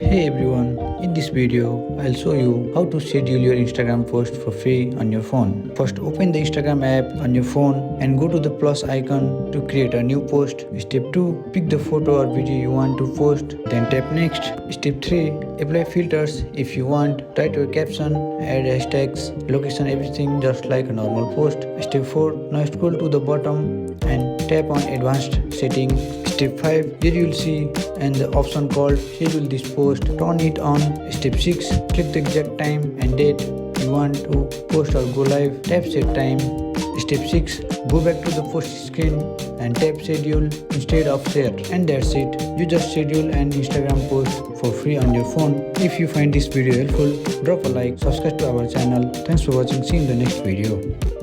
Hey everyone, in this video, I'll show you how to schedule your Instagram post for free on your phone. First, open the Instagram app on your phone and go to the plus icon to create a new post. Step 2, pick the photo or video you want to post. Then tap next. Step 3, apply filters if you want. Write your caption, add hashtags, location, everything just like a normal post. Step 4, now scroll to the bottom and tap on advanced setting. Step 5, here you will see and the option called schedule this post. Turn it on. Step 6, click the exact time and date you want to post or go live. Tap set time. Step 6, go back to the post screen and tap schedule instead of share. And that's it. You just schedule an Instagram post for free on your phone. If you find this video helpful, drop a like, subscribe to our channel. Thanks for watching. See you in the next video.